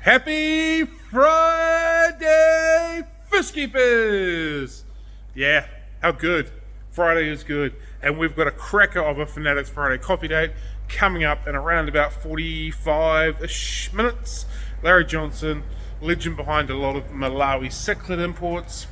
Happy Friday, fish keepers! Yeah, how good. Friday is good. And we've got a cracker of a Fanatics Friday coffee date coming up in around about 45-ish minutes. Larry Johnson, legend behind a lot of Malawi cichlid imports.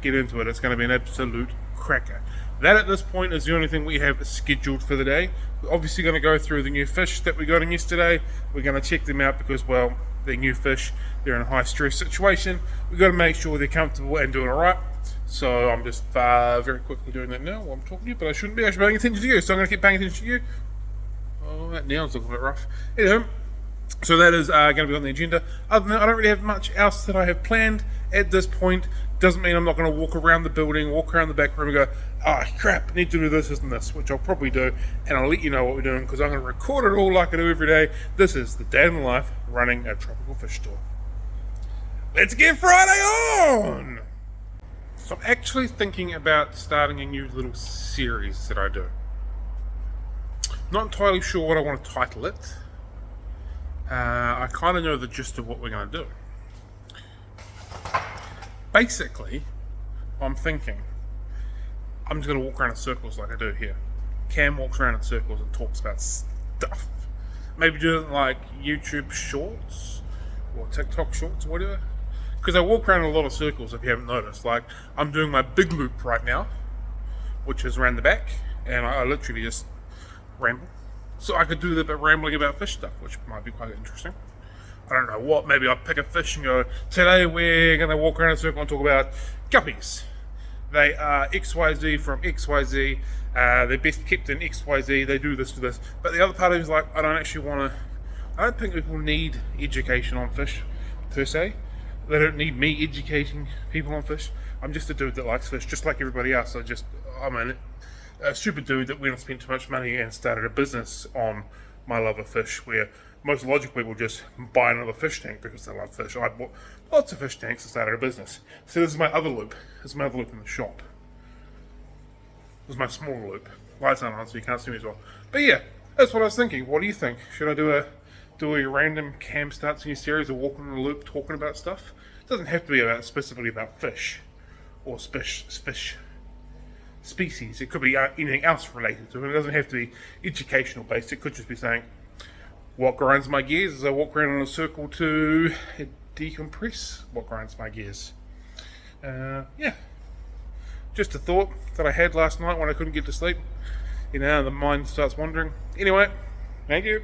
Get into it, it's going to be an absolute cracker. That at this point is the only thing we have scheduled for the day. We're obviously going to go through the new fish that we got in yesterday. We're going to check them out because, well, they're new fish. They're in a high stress situation. We've got to make sure they're comfortable and doing alright. So I'm just very quickly doing that now while I'm talking to you, but I shouldn't be. I should be paying attention to you. So I'm going to keep paying attention to you. Oh, that nail's looking a bit rough. Anyway, so that is going to be on the agenda. Other than that, I don't really have much else that I have planned at this point. Doesn't mean I'm not going to walk around the building, walk around the back room and go, crap, I need to do this and this, which I'll probably do, and I'll let you know what we're doing because I'm going to record it all like I do every day. This is the day in the life running a tropical fish store. Let's get Friday on! So I'm actually thinking about starting a new little series that I do. Not entirely sure what I want to title it. I kind of know the gist of what we're going to do. Basically, I'm thinking, I'm just going to walk around in circles like I do here. Cam walks around in circles and talks about stuff. Maybe do it like YouTube shorts or TikTok shorts or whatever. Because I walk around in a lot of circles if you haven't noticed. Like, I'm doing my big loop right now, which is around the back, and I literally just ramble. So I could do a bit rambling about fish stuff, which might be quite interesting. I don't know what, maybe I'll pick a fish and go, today we're going to walk around in a circle and talk about guppies. They are XYZ from XYZ, they're best kept in XYZ, they do this to this. But the other part of it is like, I don't think people need education on fish, per se. They don't need me educating people on fish. I'm just a dude that likes fish, just like everybody else. I'm a stupid dude that went and spent too much money and started a business on my love of fish, where most logical people just buy another fish tank because they love fish. I bought lots of fish tanks and started a business. So this is my other loop. This is my other loop in the shop. This is my smaller loop. Lights aren't on so you can't see me as well. But yeah, that's what I was thinking. What do you think? Should I do a random Cam starts a new series of walking in the loop talking about stuff? It doesn't have to be specifically about fish or fish species. It could be anything else related to it. It doesn't have to be educational based. It could just be saying, what grinds my gears as I walk around in a circle to decompress. What grinds my gears? Yeah. Just a thought that I had last night when I couldn't get to sleep. You know, the mind starts wandering. Anyway, thank you.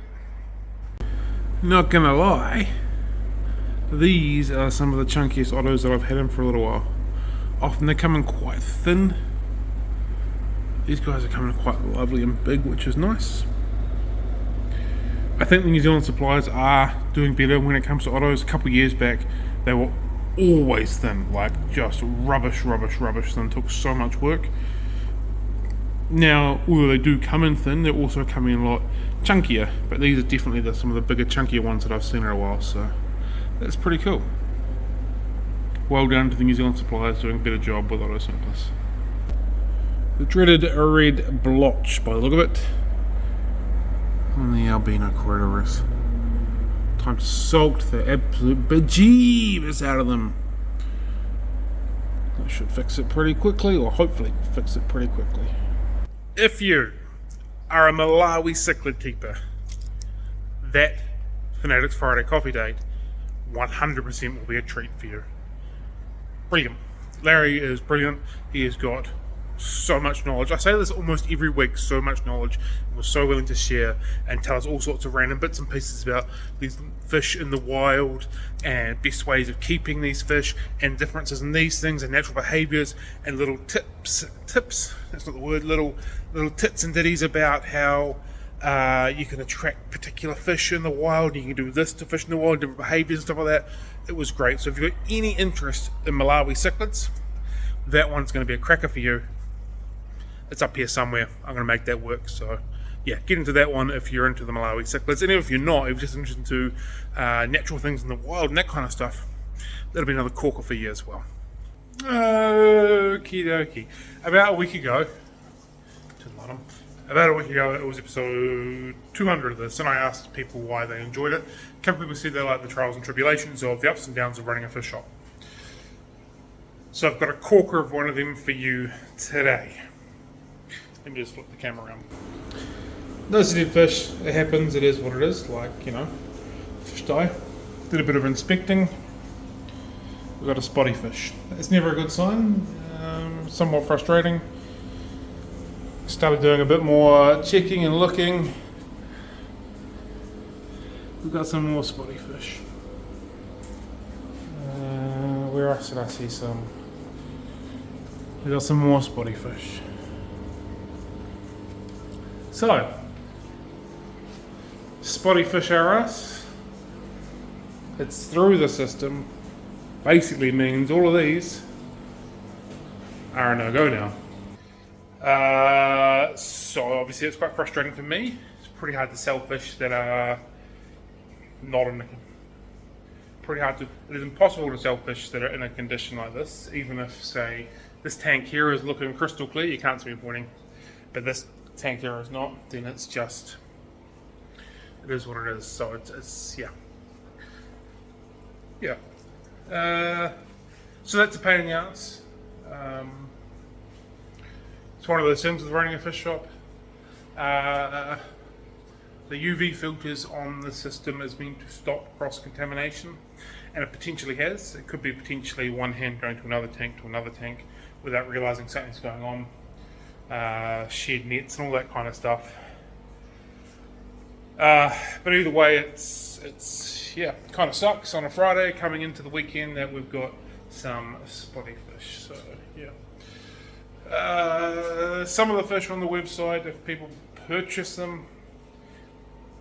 Not gonna lie, these are some of the chunkiest ottos that I've had in for a little while. Often they come in quite thin. These guys are coming in quite lovely and big, which is nice. I think the New Zealand suppliers are doing better when it comes to ottos. A couple of years back, they were always thin, like just rubbish thin. Took so much work. Now, although they do come in thin, they're also coming in a lot chunkier. But these are definitely some of the bigger, chunkier ones that I've seen in a while. So that's pretty cool. Well done to the New Zealand suppliers doing a better job with Otto Simplus. The dreaded red blotch, by the look of it. On the albino corridors. Time to salt the absolute bejeebus out of them. That should fix it pretty quickly, or hopefully fix it pretty quickly. If you are a Malawi cichlid keeper, that Fanatics Friday coffee date 100% will be a treat for you. Brilliant. Larry is brilliant. He has got so much knowledge. I say this almost every week, so much knowledge. We're so willing to share and tell us all sorts of random bits and pieces about these fish in the wild and best ways of keeping these fish and differences in these things and natural behaviours and little tips, that's not the word, little tits and ditties about how you can attract particular fish in the wild. You can do this to fish in the wild, different behaviours and stuff like that. It was great. So if you've got any interest in Malawi cichlids, that one's going to be a cracker for you. It's up here somewhere. I'm going to make that work. So yeah, get into that one if you're into the Malawi cichlids. And if you're not, if you're just interested into natural things in the wild and that kind of stuff, that'll be another corker for you as well. Okie dokie. About a week ago, About a week ago, it was episode 200 of this, and I asked people why they enjoyed it. A couple people said they like the trials and tribulations of the ups and downs of running a fish shop. So I've got a corker of one of them for you today. Let me just flip the camera around. Those are dead fish. It happens. It is what it is. Like, you know, fish die. Did a bit of inspecting. We've got a spotty fish. It's never a good sign. Somewhat frustrating. Started doing a bit more checking and looking. We've got some more spotty fish. Where else did I see some? We've got some more spotty fish. So, spotty fish are us. It's through the system. Basically means all of these are a no-go now. So obviously it's quite frustrating for me. It's pretty hard to sell fish that are not in a... It is impossible to sell fish that are in a condition like this, even if, say, this tank here is looking crystal clear, you can't see me pointing, but this tank here is not, then it's just, it is what it is. So it's yeah. So that's a pain in the ass. It's one of those things with running a fish shop. The UV filters on the system is meant to stop cross-contamination, and it potentially has. It could be potentially one hand going to another tank without realising something's going on. Shed nets and all that kind of stuff. But either way, it's kind of sucks on a Friday coming into the weekend that we've got some spotty fish. So yeah. Some of the fish on the website, if people purchase them,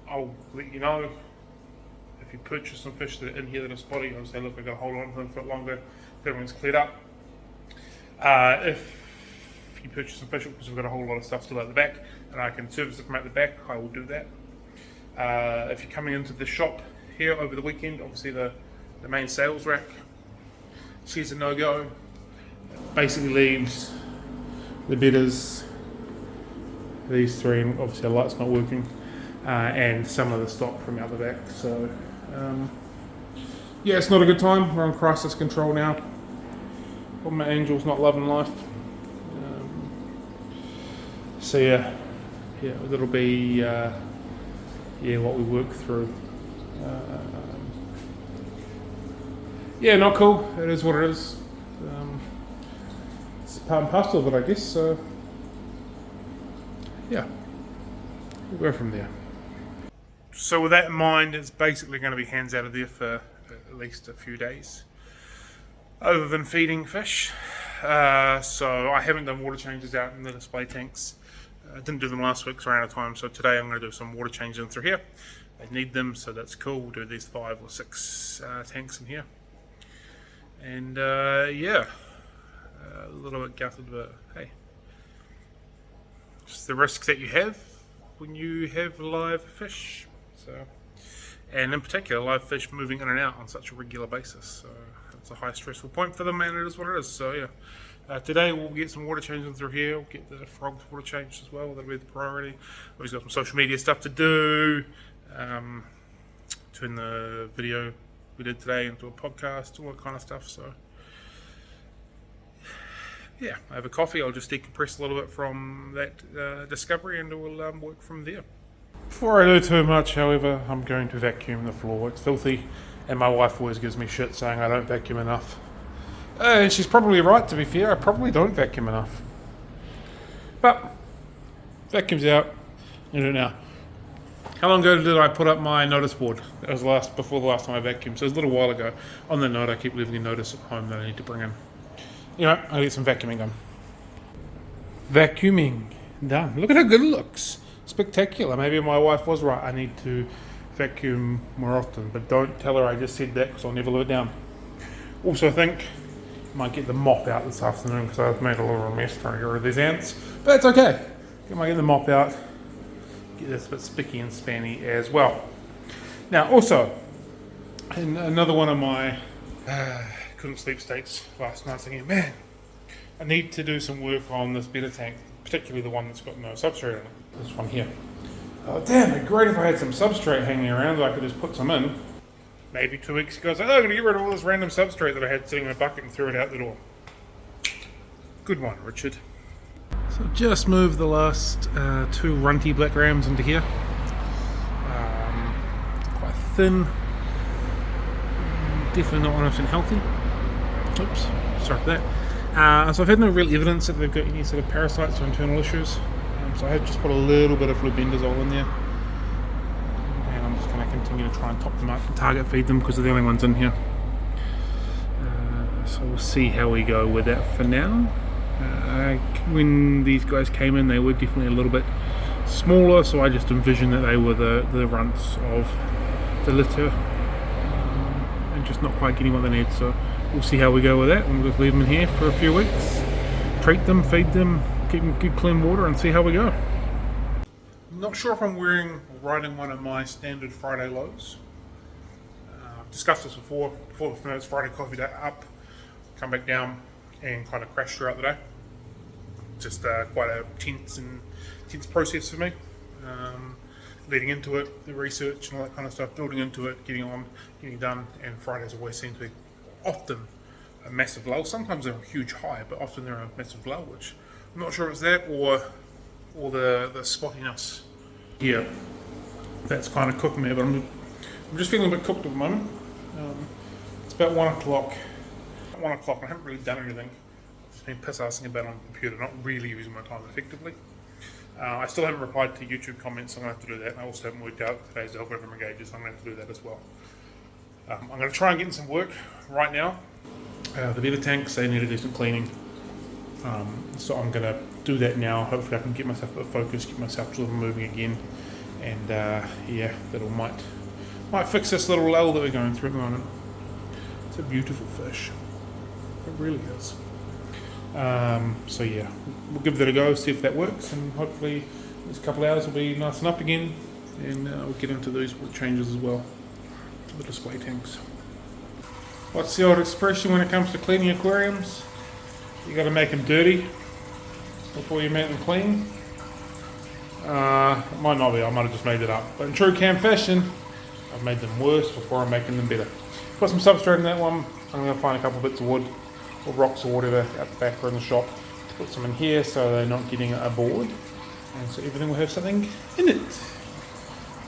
I'll let you know. If you purchase some fish that are in here that are spotty, I'll say, look, I've got to hold on to them for a bit longer. Everyone's cleared up. If you purchase some fish, because we've got a whole lot of stuff still at the back, and I can service it from at the back, I will do that. If you're coming into the shop here over the weekend, obviously the main sales rack, she's a no-go. Basically leaves the bedders, these three, and obviously the light's not working, and some of the stock from out the back. So yeah, it's not a good time. We're on crisis control now. All my angels not loving life. So yeah, that'll be what we work through. Not cool. It is what it is. It's part and parcel of it, I guess. So yeah, we'll go from there. So with that in mind, it's basically going to be hands out of there for at least a few days, other than feeding fish. So I haven't done water changes out in the display tanks. I didn't do them last week because I ran out of time, so today I'm going to do some water changes in through here. They need them, so that's cool. We'll do these 5 or 6 tanks in here. And a little bit gutted, but hey, just the risk that you have when you have live fish. So, and in particular, live fish moving in and out on such a regular basis. So it's a high stressful point for them, and it is what it is. So yeah, today we'll get some water changing through here. We'll get the frogs water changed as well. That'll be the priority. We've got some social media stuff to do. Turn the video we did today into a podcast, all that kind of stuff. So yeah, I have a coffee. I'll just decompress a little bit from that discovery, and we'll work from there. Before I do too much, however, I'm going to vacuum the floor. It's filthy, and my wife always gives me shit saying I don't vacuum enough. And she's probably right, to be fair. I probably don't vacuum enough. But vacuum's out. You do it now. How long ago did I put up my notice board? That was before the last time I vacuumed, so it was a little while ago. On the note, I keep leaving a notice at home that I need to bring in. Anyway, I'll get some vacuuming done. Vacuuming done. Look at how good it looks. Spectacular. Maybe my wife was right. I need to vacuum more often, but don't tell her I just said that because I'll never live it down. Also think I might get the mop out this afternoon because I've made a little of a mess trying to get rid of these ants, but that's okay. I might get the mop out, get this a bit spicky and spanny as well. Now also, in another one of my couldn't sleep states last night, thinking, man, I need to do some work on this bedding tank. particularly the one that's got no substrate in it, this one here. Oh damn, it'd be great if I had some substrate hanging around that I could just put some in. Maybe 2 weeks ago I was like, oh, I'm going to get rid of all this random substrate that I had sitting in a bucket and threw it out the door. Good one, Richard. So just moved the last 2 runty black rams into here. Quite thin. Definitely not 100% healthy. Oops, sorry for that. So I've had no real evidence that they've got any sort of parasites or internal issues. So I have just put a little bit of flubendazole in there. And I'm just going to continue to try and top them up and target feed them because they're the only ones in here. So we'll see how we go with that for now. When these guys came in, they were definitely a little bit smaller, so I just envisioned that they were the runts of the litter and just not quite getting what they need. So we'll see how we go with that, and we'll just leave them in here for a few weeks, treat them, feed them, keep them good clean water, and see how we go. I'm not sure if I'm riding one of my standard Friday lows. I've discussed this before it's Friday coffee day up, come back down and kind of crash throughout the day. Just quite a tense process for me. Leading into it, the research and all that kind of stuff, building into it, getting done, and Fridays always seem to be often a massive lull. Sometimes they're a huge high, but often they're a massive lull, which I'm not sure if it's that or the spottiness here that's kind of cooking me, but I'm just feeling a bit cooked at the moment. It's about 1 o'clock. I haven't really done anything. I've just been piss-assing about on the computer, not really using my time effectively. I still haven't replied to YouTube comments, so I'm going to have to do that. And I also haven't worked out today's algorithm engages, so I'm going to have to do that as well. I'm going to try and get in some work right now. The betta tanks, they need a decent cleaning. So I'm going to do that now. Hopefully I can get myself a bit focused, get myself sort of moving again. And yeah, that'll might fix this little lull that we're going through at the moment. It's a beautiful fish. It really is. So yeah, we'll give that a go, see if that works, and hopefully this couple of hours will be nice and up again, and we'll get into these changes as well, the display tanks. What's the old expression when it comes to cleaning aquariums? You got to make them dirty before you make them clean. It might not be, I might have just made it up, but in true cam fashion, I've made them worse before I'm making them better. Put some substrate in that one. I'm going to find a couple of bits of wood or rocks or whatever out the back or in the shop to put some in here so they're not getting aboard, and so everything will have something in it.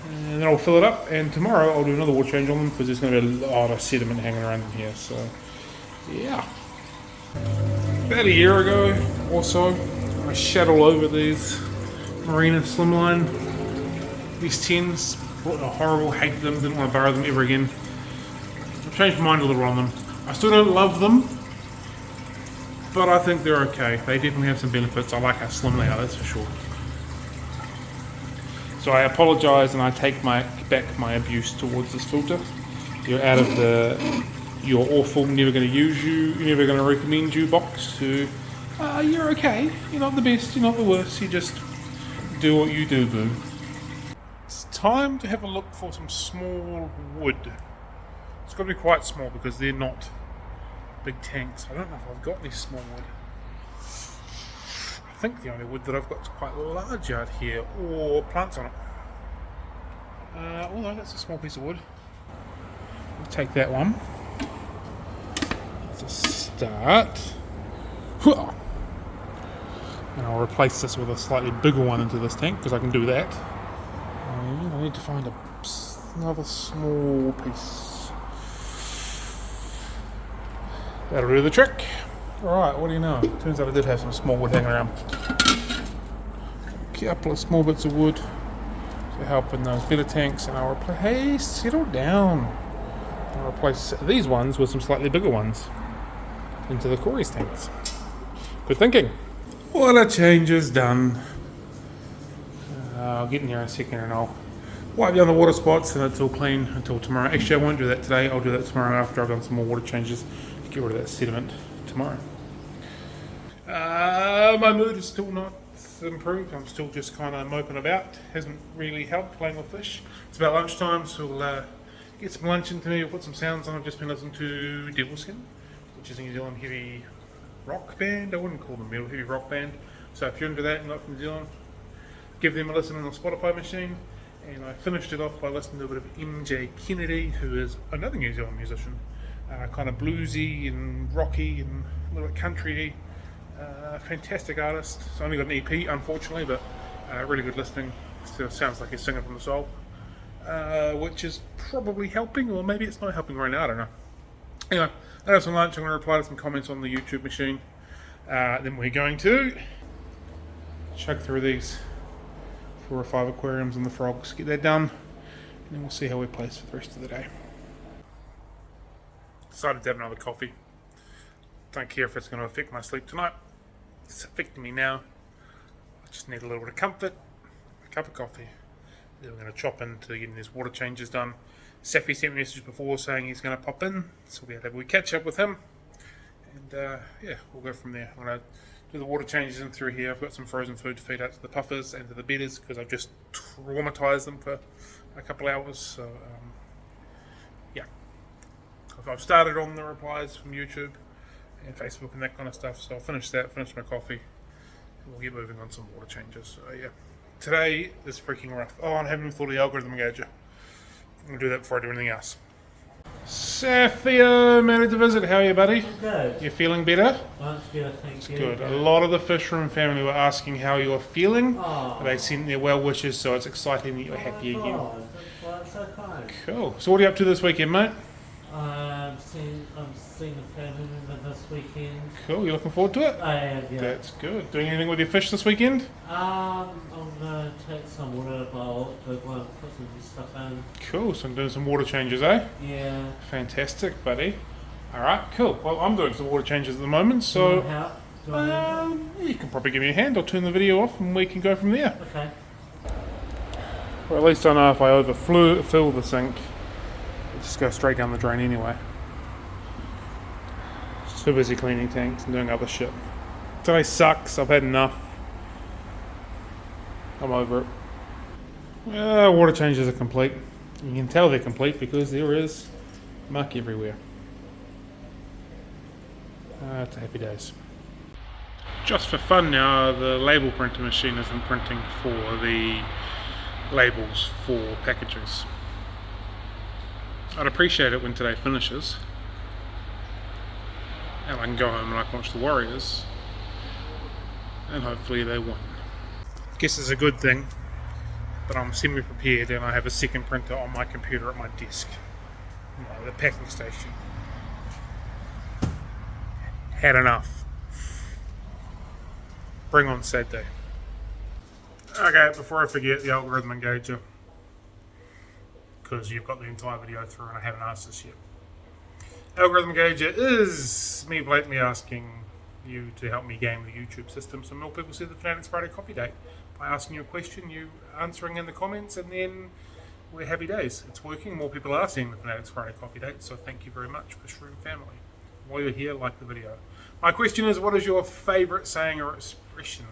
And then I'll fill it up, and tomorrow I'll do another water change on them because there's going to be a lot of sediment hanging around in here. So yeah, about a year ago or so I shat all over these Marina Slimline, these 10s, thought they're horrible, hated them, didn't want to borrow them ever again. I've changed my mind a little on them. I still don't love them, but I think they're okay. They definitely have some benefits. I like how slim they are, that's for sure. So I apologise and I take back my abuse towards this filter. You're out of the "you're awful, never going to use you, never going to recommend you" box to "you're okay, you're not the best, you're not the worst, you just do what you do, boo." It's time to have a look for some small wood. It's got to be quite small because they're not big tanks. I don't know if I've got any small wood. I think the only wood that I've got is quite large out here, or plants on it. Although that's a small piece of wood. I'll take that one. Let's start. And I'll replace this with a slightly bigger one into this tank because I can do that. And I need to find another small piece. That'll do the trick. Alright, what do you know? Turns out I did have some small wood hanging around. A couple of small bits of wood to help in those betta tanks, and I'll replace. Hey, settle down. I'll replace these ones with some slightly bigger ones into the aquarist tanks. Good thinking. Water change is done. I'll get in there in a second and I'll wipe down the water spots and it's all clean until tomorrow. Actually, I won't do that today. I'll do that tomorrow after I've done some more water changes to get rid of that sediment tomorrow. My mood is still not improved. I'm still just kind of moping about. Hasn't really helped playing with fish. It's about lunchtime, so we'll get some lunch into me. We'll put some sounds on. I've just been listening to Devilskin, which is a New Zealand heavy rock band. I wouldn't call them metal, heavy rock band. So if you're into that and not from New Zealand, give them a listen on the Spotify machine. And I finished it off by listening to a bit of MJ Kennedy, who is another New Zealand musician, kind of bluesy and rocky and a little bit country-y. Fantastic artist. It's only got an EP, unfortunately, but really good listening. Still sounds like he's singing from the soul, which is probably helping, or maybe it's not helping right now. I don't know. Anyway, I have some lunch. I'm going to reply to some comments on the YouTube machine. Then we're going to chug through these 4 or 5 aquariums and the frogs, get that done, and then we'll see how we place for the rest of the day. Decided to have another coffee. Don't care if it's going to affect my sleep tonight. It's affecting me now. I just need a little bit of comfort, a cup of coffee. Then we're going to chop into getting these water changes done. Safi sent me a message before saying he's going to pop in, so we'll have a catch up with him, and yeah, we'll go from there. I'm going to do the water changes in through here. I've got some frozen food to feed out to the puffers and to the bedders because I've just traumatized them for a couple hours. So yeah, I've started on the replies from YouTube and Facebook and that kind of stuff. So I'll finish that, finish my coffee, and we'll get moving on some water changes. So yeah, today is freaking rough. Oh, I haven't even thought of the algorithm engager. I'm going to do that before I do anything else. Safio, managed to visit. How are you, buddy? Good. You feeling better? Much better, thank you. Good. A lot of the fish room family were asking how you're feeling. Oh. They sent their well wishes, so it's exciting that you're happy again. Oh, that's so kind. Cool. So what are you up to this weekend, mate? I'm seeing a family member this weekend. Cool. You looking forward to it? I am, yeah. That's good. Doing anything with your fish this weekend? I'm gonna take some water bowl, big one, put some stuff in. Cool. So I'm doing some water changes, eh? Yeah. Fantastic, buddy. All right. Cool. Well, I'm doing some water changes at the moment, so you can probably give me a hand. I'll turn the video off, and we can go from there. Okay. Or at least I know if I overfill the sink, it'll just go straight down the drain anyway. Too busy cleaning tanks and doing other shit. Today sucks. I've had enough. I'm over it. Water changes are complete. You can tell they're complete because there is muck everywhere. It's a happy days. Just for fun now, the label printer machine isn't printing for the labels for packages. I'd appreciate it when today finishes and I can go home and I can watch the Warriors and hopefully they win. Guess it's a good thing, but I'm semi-prepared and I have a second printer on my computer at my desk. You know, the packing station. Had enough. Bring on Saturday. Okay, before I forget, the algorithm engager, because you've got the entire video through and I haven't asked this yet. Algorithm engager is me blatantly asking you to help me game the YouTube system so more people see the Fanatics Friday copy date by asking you a question, you answering in the comments, and then we're happy days. It's working. More people are seeing the Fanatics Friday copy date, so thank you very much, Fishroom family. While you're here, like the video. My question is, what is your favourite saying or expression?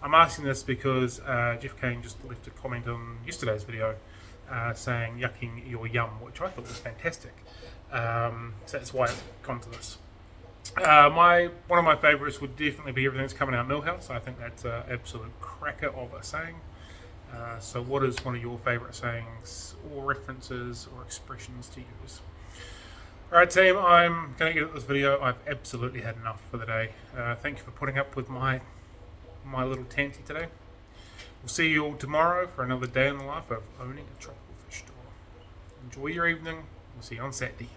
I'm asking this because Jeff Kane just left a comment on yesterday's video saying yucking your yum, which I thought was fantastic. So that's why I've gone to this. One of my favourites would definitely be Everything's Coming Out Millhouse. I think that's an absolute cracker of a saying. So what is one of your favourite sayings or references or expressions to use? Alright team, I'm going to get this video. I've absolutely had enough for the day. Thank you for putting up with my little tanty today. We'll see you all tomorrow for another day in the life of owning a tropical fish store. Enjoy your evening. We'll see you on Saturday.